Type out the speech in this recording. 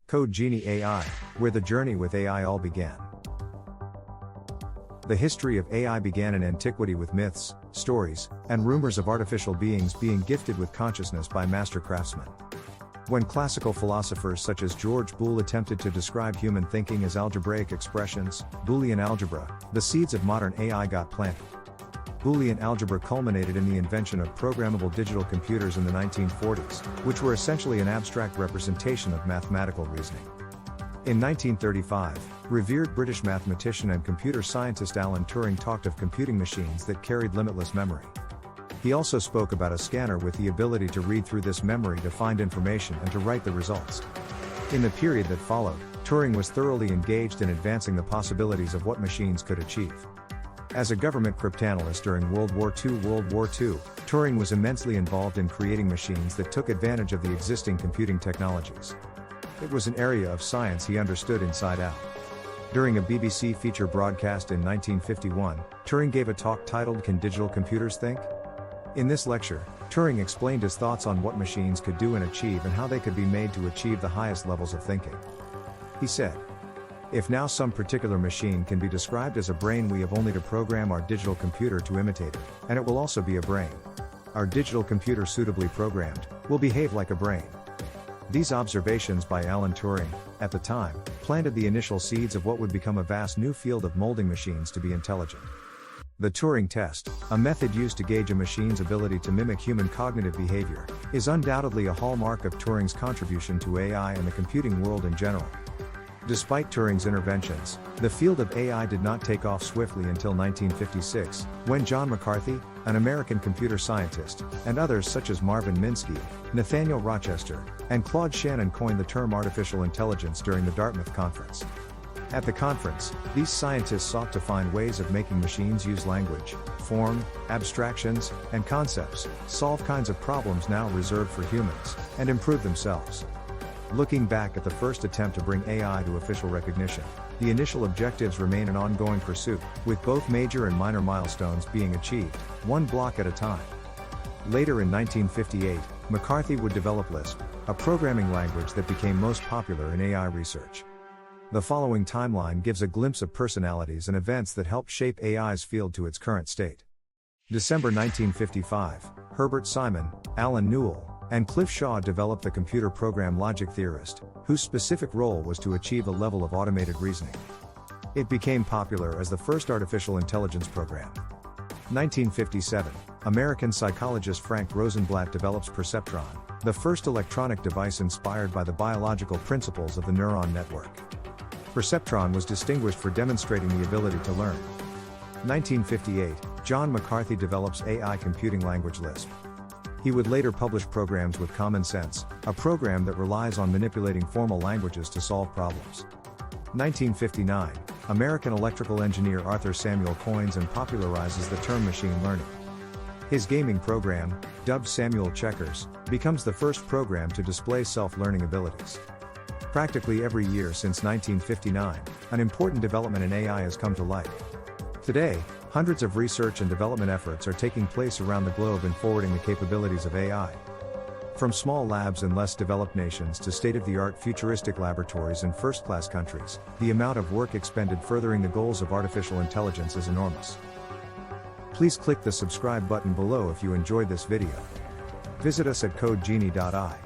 code-genie.ai, where the journey with AI all began. The history of AI began in antiquity with myths, stories, and rumors of artificial beings being gifted with consciousness by master craftsmen. When classical philosophers such as George Boole attempted to describe human thinking as algebraic expressions, Boolean algebra, the seeds of modern AI got planted. Boolean algebra culminated in the invention of programmable digital computers in the 1940s, which were essentially an abstract representation of mathematical reasoning. In 1935, revered British mathematician and computer scientist Alan Turing talked of computing machines that carried limitless memory. He also spoke about a scanner with the ability to read through this memory to find information and to write the results. In the period that followed, Turing was thoroughly engaged in advancing the possibilities of what machines could achieve. As a government cryptanalyst during World War II, Turing was immensely involved in creating machines that took advantage of the existing computing technologies. It was an area of science he understood inside out. During a BBC feature broadcast in 1951, Turing gave a talk titled "Can Digital Computers Think?" In this lecture, Turing explained his thoughts on what machines could do and achieve and how they could be made to achieve the highest levels of thinking. He said, "If now some particular machine can be described as a brain, we have only to program our digital computer to imitate it, and it will also be a brain. Our digital computer, suitably programmed, will behave like a brain." These observations by Alan Turing, at the time, planted the initial seeds of what would become a vast new field of molding machines to be intelligent. The Turing test, a method used to gauge a machine's ability to mimic human cognitive behavior, is undoubtedly a hallmark of Turing's contribution to AI and the computing world in general. Despite Turing's interventions, the field of AI did not take off swiftly until 1956, when John McCarthy, an American computer scientist, and others such as Marvin Minsky, Nathaniel Rochester, and Claude Shannon coined the term artificial intelligence during the Dartmouth Conference. At the conference, these scientists sought to find ways of making machines use language, form, abstractions, and concepts, solve kinds of problems now reserved for humans, and improve themselves. Looking back at the first attempt to bring AI to official recognition, the initial objectives remain an ongoing pursuit, with both major and minor milestones being achieved, one block at a time. Later in 1958, McCarthy would develop Lisp, a programming language that became most popular in AI research. The following timeline gives a glimpse of personalities and events that helped shape AI's field to its current state. December 1955, Herbert Simon, Alan Newell, and Cliff Shaw developed the computer program logic theorist, whose specific role was to achieve a level of automated reasoning. It became popular as the first artificial intelligence program. 1957, American psychologist Frank Rosenblatt develops perceptron, the first electronic device inspired by the biological principles of the neuron network. Perceptron was distinguished for demonstrating the ability to learn. 1958, John McCarthy develops AI computing language Lisp. He would later publish Programs with Common Sense, a program that relies on manipulating formal languages to solve problems. 1959, American electrical engineer Arthur Samuel coins and popularizes the term machine learning. His gaming program, dubbed Samuel Checkers, becomes the first program to display self-learning abilities. Practically every year since 1959, an important development in AI has come to light. Today, hundreds of research and development efforts are taking place around the globe in forwarding the capabilities of AI. From small labs in less developed nations to state-of-the-art futuristic laboratories in first-class countries, the amount of work expended furthering the goals of artificial intelligence is enormous. Please click the subscribe button below if you enjoyed this video. Visit us at code-genie.ai.